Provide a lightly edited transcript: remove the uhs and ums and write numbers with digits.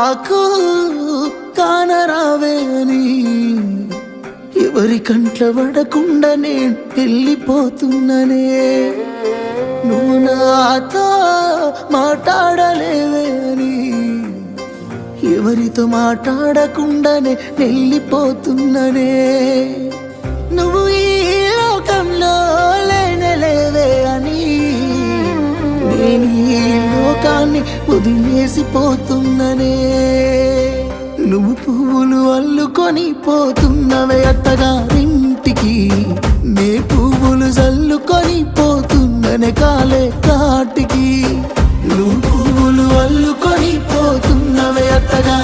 నాకు కానరావే అని ఎవరి కంట్ల పడకుండా నేను వెళ్ళిపోతున్ననే నువ్వు నాతో మాట్లాడలేవే అని ఎవరితో మాట్లాడకుండానే వెళ్ళిపోతున్ననే నువ్వు ఈ లోకంలో లేనలేవే అని నేను ఈ లోకాన్ని వదిలేసిపోతున్ననే నువ్వు పువ్వులు అల్లుకొని పోతున్నవే అత్తగారింటికి నే పువ్వులు జల్లుకొని పోతున్ననే కాలే కాటికి నువ్వు పువ్వులు అల్లుకొని పోతున్నవే అత్తగా